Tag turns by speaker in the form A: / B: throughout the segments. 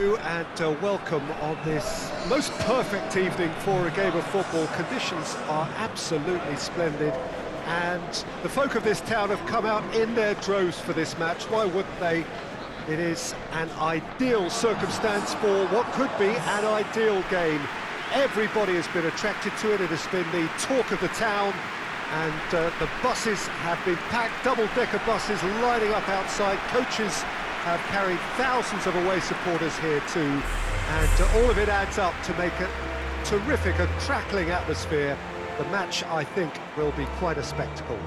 A: And welcome on this most perfect evening for a game of football. Conditions are absolutely splendid, and the folk of this town have come out in their droves for this match. Why wouldn't they? It is an ideal circumstance for what could be an ideal game. Everybody has been attracted to it. It has been the talk of the town, and the buses have been packed, double-decker buses lining up outside. Coaches have carried thousands of away supporters here too, and all of it adds up to make a terrific, a crackling atmosphere. The match, I think, will be quite a spectacle.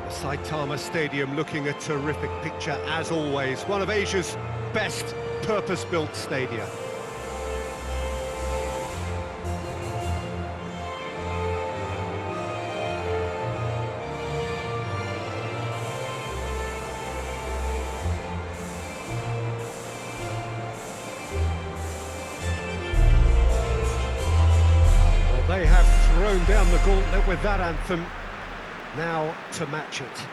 A: The Saitama Stadium looking a terrific picture as always, one of Asia's best purpose-built stadia. They have thrown down the gauntlet with that anthem, now to match it.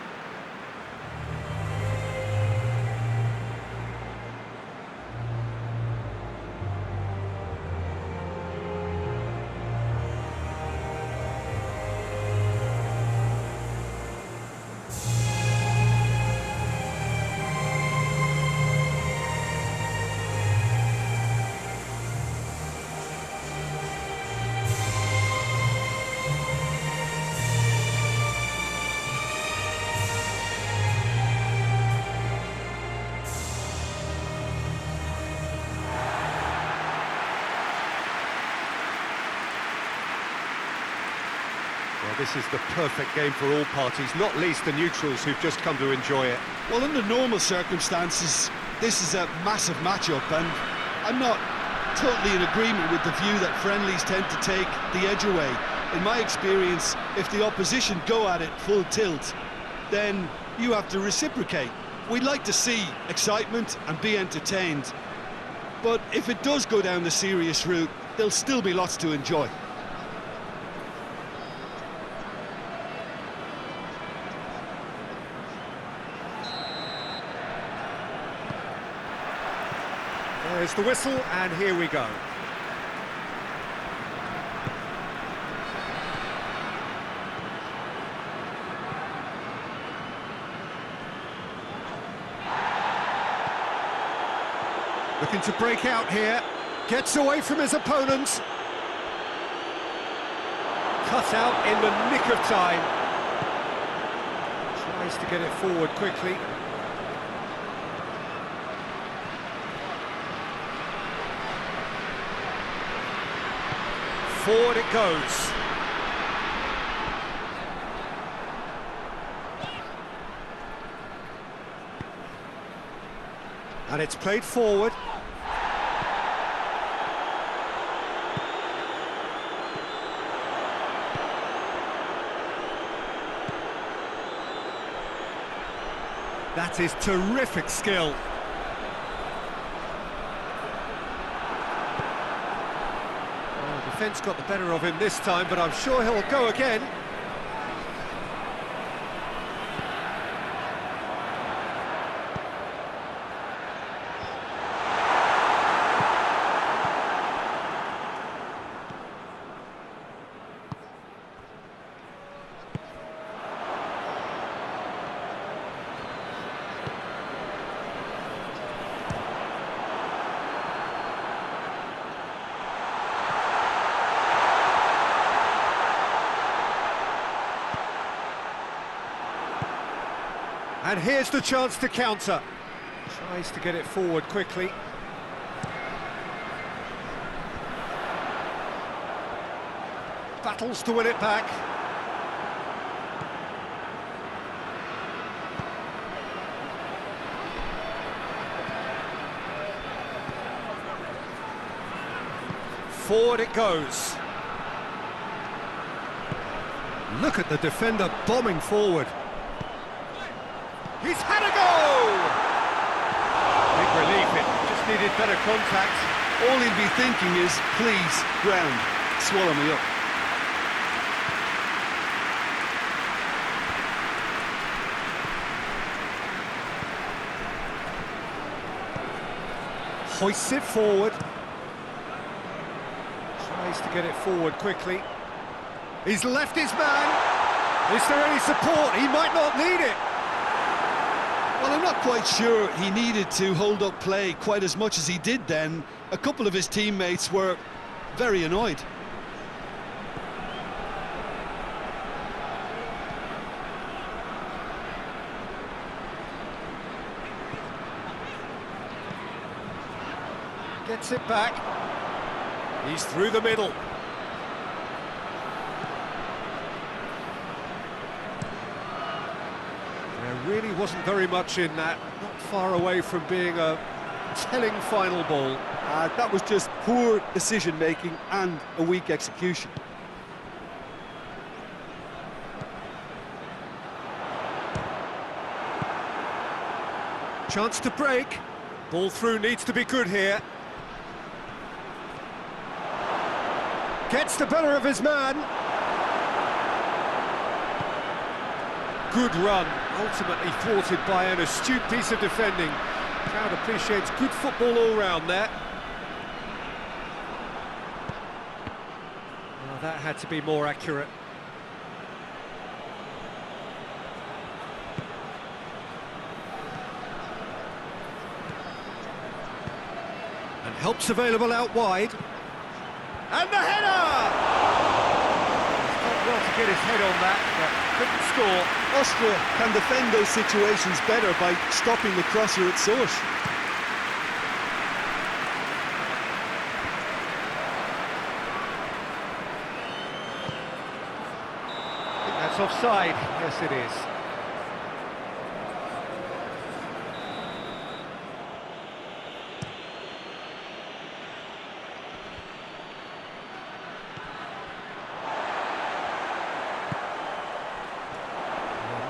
A: Well, this is the perfect game for all parties, not least the neutrals who've just come to enjoy it.
B: Well, under normal circumstances, this is a massive match-up, and I'm not totally in agreement with the view that friendlies tend to take the edge away. In my experience, if the opposition go at it full tilt, then you have to reciprocate. We'd like to see excitement and be entertained, but if it does go down the serious route, there'll still be lots to enjoy.
A: There's the whistle, and here we go. Looking to break out here, gets away from his opponent. Cut out in the nick of time. Tries to get it forward quickly. Forward it goes. And it's played forward. That is terrific skill. Defence got the better of him this time, but I'm sure he'll go again. And here's the chance to counter. Tries to get it forward quickly. Battles to win it back. Forward it goes. Look at the defender bombing forward. He's had a go! Big relief, it just needed better contact.
B: All he'd be thinking is, please, ground, swallow me up.
A: Hoists it forward. Tries to get it forward quickly. He's left his man. Is there any support? He might not need it.
B: Well, I'm not quite sure he needed to hold up play quite as much as he did then. A couple of his teammates were very annoyed.
A: Gets it back. He's through the middle. There really wasn't very much in that. Not far away from being a telling final ball.
B: That was just poor decision-making and a weak execution.
A: Chance to break. Ball through needs to be good here. Gets the better of his man. Good run, ultimately thwarted by an astute piece of defending. Crowd appreciates good football all round there. Well, that had to be more accurate. And help's available out wide. And the header! He's done well to get his head on that, but couldn't score.
B: Austria can defend those situations better by stopping the crosser at source.
A: I think that's offside. Yes, it is.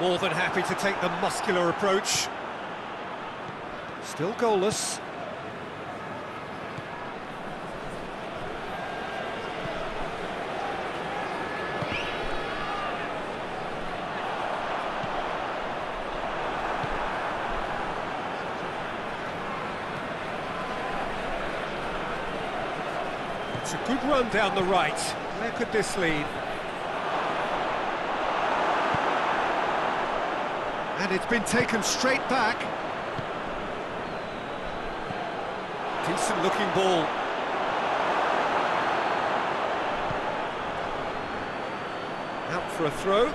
A: More than happy to take the muscular approach. Still goalless. It's a good run down the right. Where could this lead? And it's been taken straight back. Decent looking ball. Out for a throw.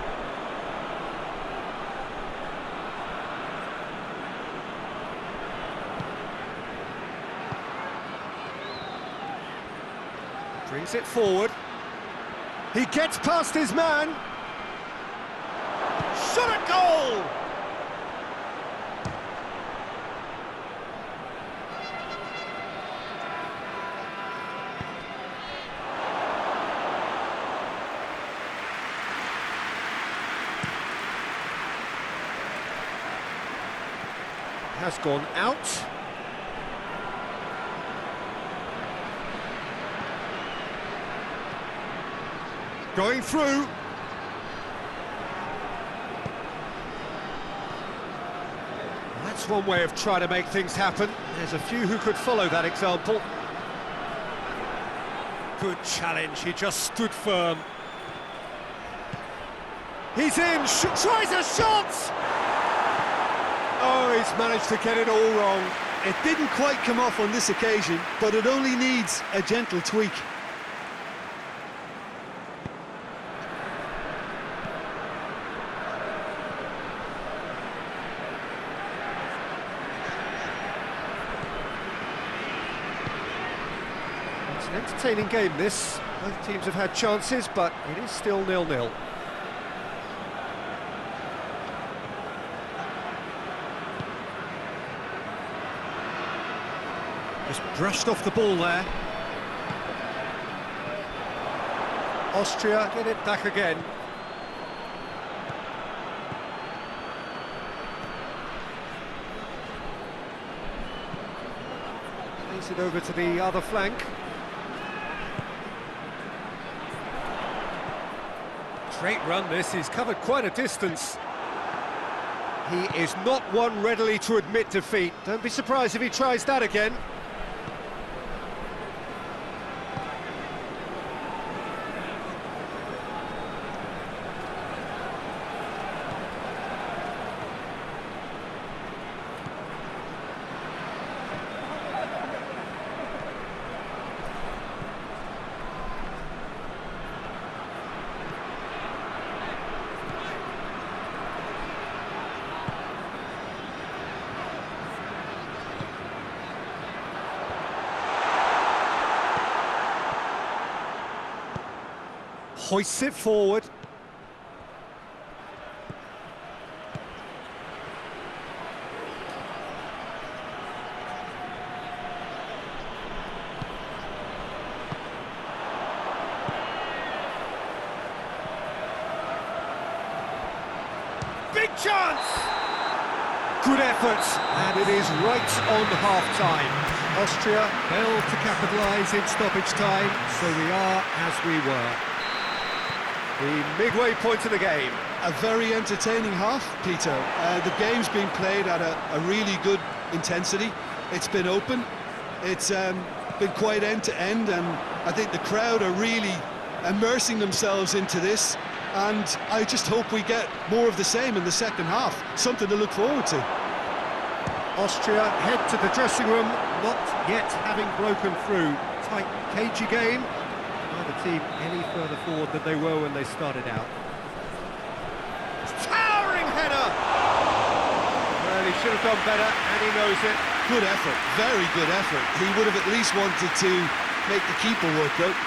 A: Brings it forward. He gets past his man. Shot at goal! Has gone out. Going through. That's one way of trying to make things happen. There's a few who could follow that example. Good challenge, he just stood firm. He's in, tries a shot! Oh, he's managed to get it all wrong.
B: It didn't quite come off on this occasion, but it only needs a gentle tweak.
A: It's an entertaining game, this. Both teams have had chances, but it is still 0-0. Just brushed off the ball there. Austria get it back again. Plays it over to the other flank. Great run this, he's covered quite a distance. He is not one readily to admit defeat. Don't be surprised if he tries that again. hoists it forward. Big chance! Good effort, and it is right on half-time. Austria failed to capitalise in stoppage time, so we are as we were. The midway point of the game.
B: A very entertaining half, Peter. The game's been played at a really good intensity. It's been open. It's been quite end-to-end, and I think the crowd are really immersing themselves into this. And I just hope we get more of the same in the second half. Something to look forward to.
A: Austria head to the dressing room, not yet having broken through. Tight, cagey game. Neither team any further forward than they were when they started out. Towering header! Well, he should have done better, and he knows it.
B: Good effort, very good effort. He would have at least wanted to make the keeper work out.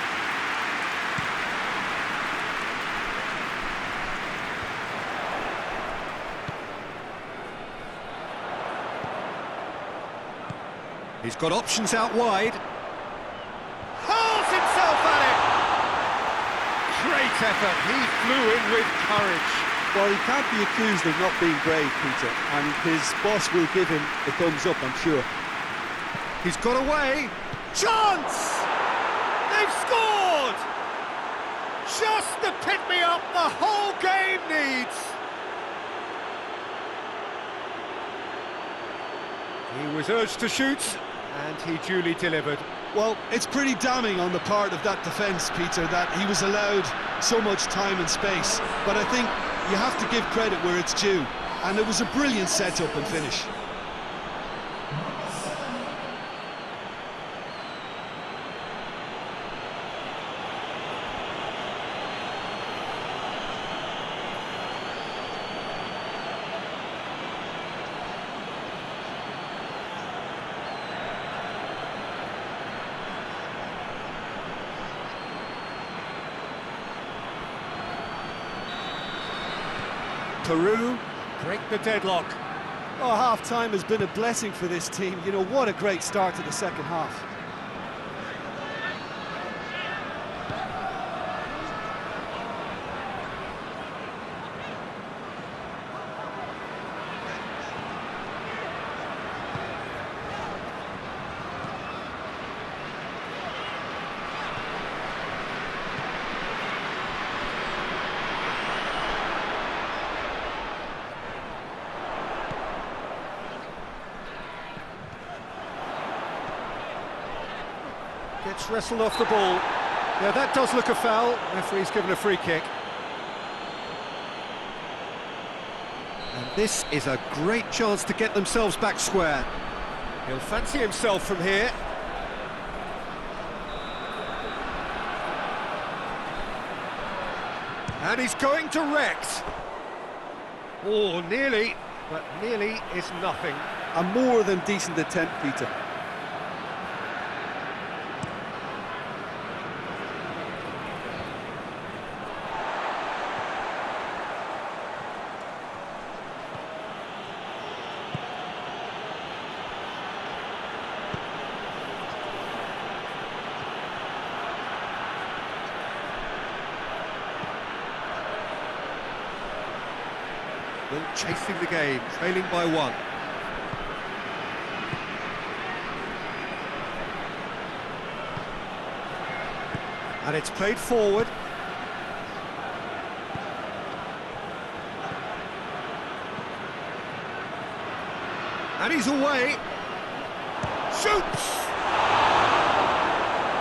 A: He's got options out wide. Hurls himself at it! Great effort, he flew in with courage.
C: Well, he can't be accused of not being brave, Peter, and his boss will give him the thumbs up, I'm sure.
A: He's got away. Chance! They've scored! Just the pick-me-up the whole game needs. He was urged to shoot, and he duly delivered.
B: Well, it's pretty damning on the part of that defence, Peter, that he was allowed so much time and space. But I think you have to give credit where it's due, and it was a brilliant set-up and finish.
A: Peru break the deadlock.
C: Oh, half-time has been a blessing for this team. You know, what a great start to the second half.
A: Gets wrestled off the ball. Yeah, that does look a foul. Referee's given a free kick. And this is a great chance to get themselves back square. He'll fancy himself from here. And he's going direct. Oh, nearly, but nearly is nothing.
C: A more than decent attempt, Peter.
A: Still chasing the game, trailing by one. And it's played forward. And he's away. Shoots!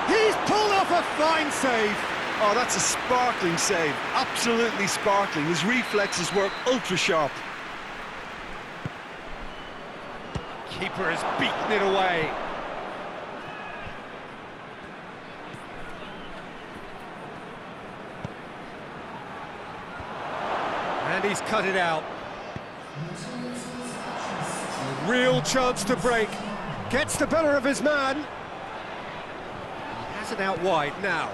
A: He's pulled off a fine save.
C: Oh, that's a sparkling save. Absolutely sparkling. His reflexes work ultra-sharp.
A: Keeper has beaten it away. And he's cut it out. A real chance to break. Gets the better of his man. He has it out wide now.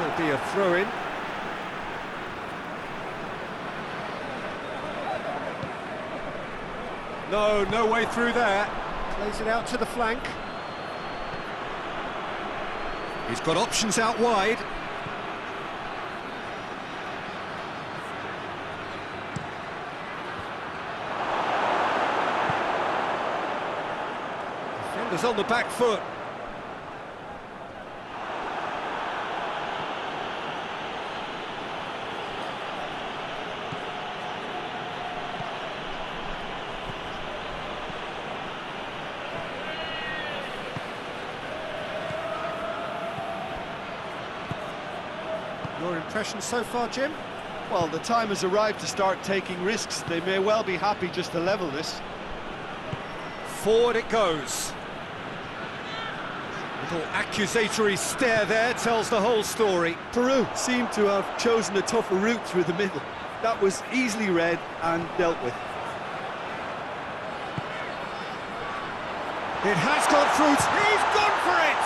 A: Will be a throw-in. No way through there. Plays it out to the flank. He's got options out wide. Defenders on the back foot. Your impression so far, Jim?
B: Well, the time has arrived to start taking risks. They may well be happy just to level this.
A: Forward it goes. Little accusatory stare there tells the whole story.
C: Peru seemed to have chosen a tougher route through the middle. That was easily read and dealt with.
A: It has gone through. He's gone for it!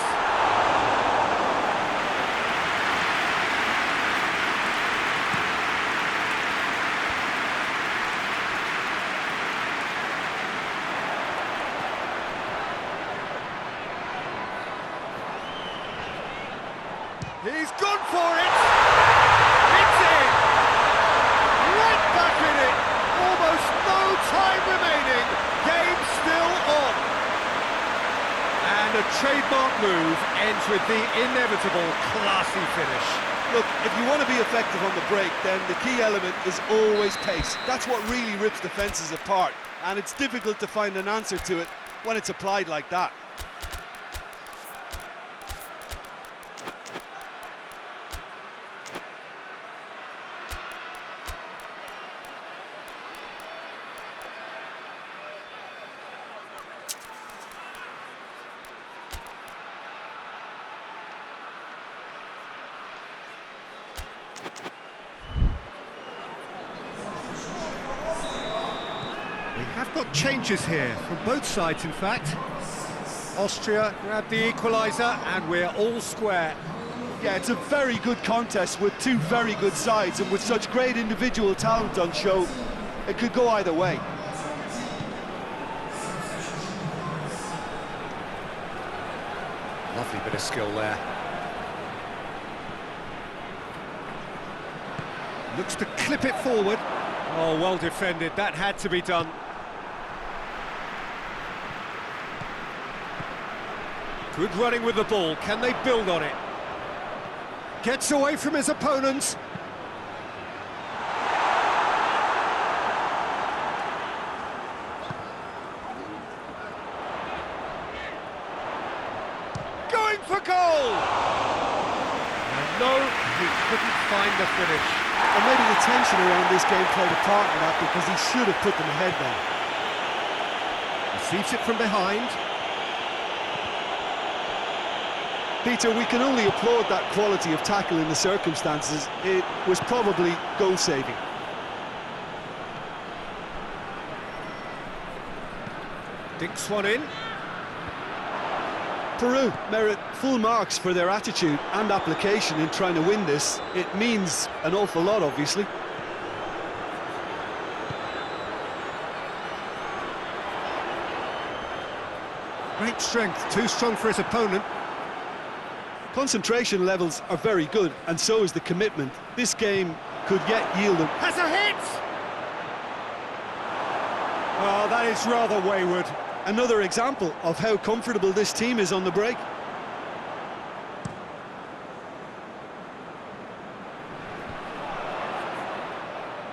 A: He's gone for it! It's in! Right back in it! Almost no time remaining. Game still on. And a trademark move ends with the inevitable classy finish.
B: Look, if you want to be effective on the break, then the key element is always pace. That's what really rips defences apart, and it's difficult to find an answer to it when it's applied like that.
A: We have got changes here, from both sides in fact. Austria grabbed the equaliser and we're all square.
B: Yeah, it's a very good contest with two very good sides, and with such great individual talent on show, it could go either way.
A: Lovely bit of skill there. Looks to clip it forward. Oh, well defended, that had to be done. Good running with the ball, can they build on it? Gets away from his opponents. Going for goal! And no, he couldn't find the finish.
B: And maybe the tension around this game played a part in that, because he should have put them ahead then.
A: Receives it from behind.
B: Peter, we can only applaud that quality of tackle in the circumstances. It was probably goal-saving.
A: Dinks one in.
B: Peru merit full marks for their attitude and application in trying to win this. It means an awful lot, obviously.
A: Great strength, too strong for his opponent.
B: Concentration levels are very good, and so is the commitment. This game could yet yield them.
A: Has a hit! Oh, that is rather wayward.
B: Another example of how comfortable this team is on the break.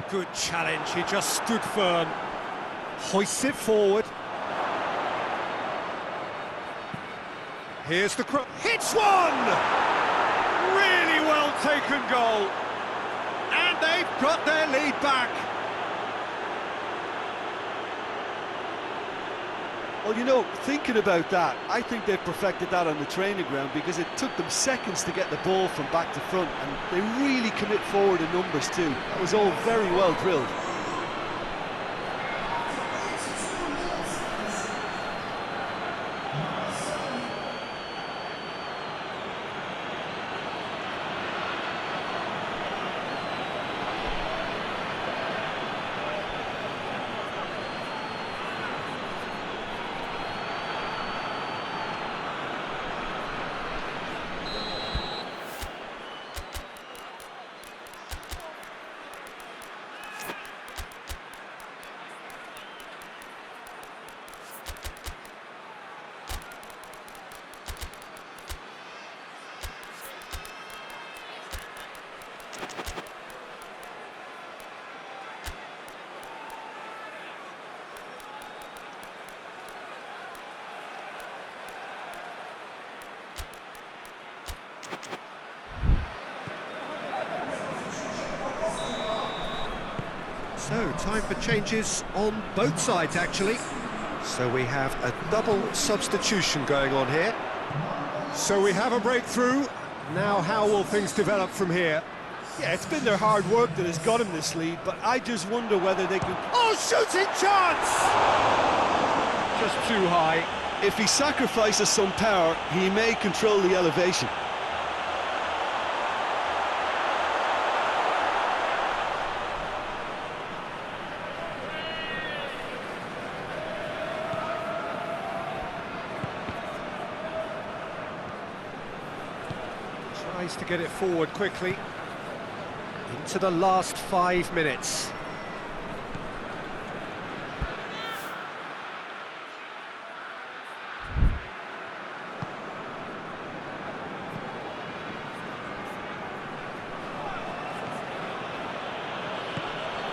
A: Good challenge, he just stood firm. Hoists it forward. Here's the cross. Hits one! Really well taken goal. And they've got their lead back.
B: Well, you know, thinking about that, I think they've perfected that on the training ground, because it took them seconds to get the ball from back to front, and they really commit forward in numbers too. That was all very well drilled.
A: Time for changes on both sides, actually. So we have a double substitution going on here. So we have a breakthrough. Now how will things develop from here?
B: Yeah, it's been their hard work that has got him this lead, but I just wonder whether they can...
A: Oh, shooting chance! Just too high.
B: If he sacrifices some power, he may control the elevation.
A: Tries to get it forward quickly. Into the last 5 minutes.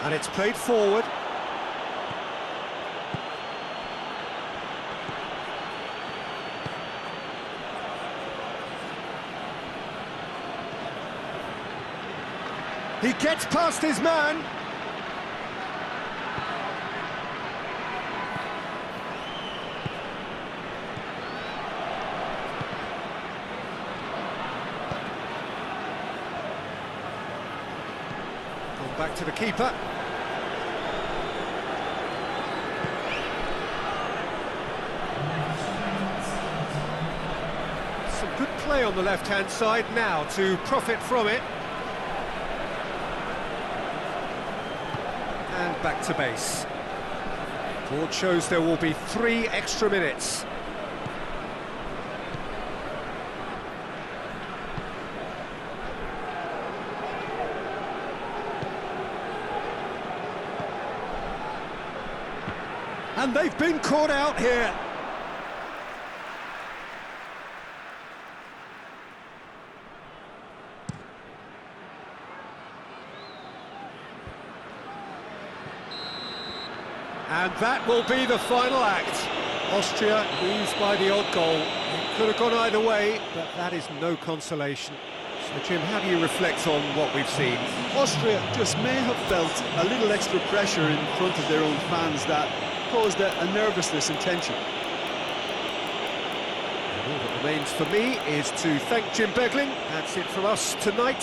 A: And it's played forward. He gets past his man. Gone back to the keeper. Some good play on the left-hand side now to profit from it. And back to base. Board shows there will be 3 extra minutes. And they've been caught out here. And that will be the final act. Austria lose by the odd goal. It could have gone either way, but that is no consolation. So, Jim, how do you reflect on what we've seen?
B: Austria just may have felt a little extra pressure in front of their own fans that caused a nervousness and tension.
A: And all that remains for me is to thank Jim Begling. That's it from us tonight.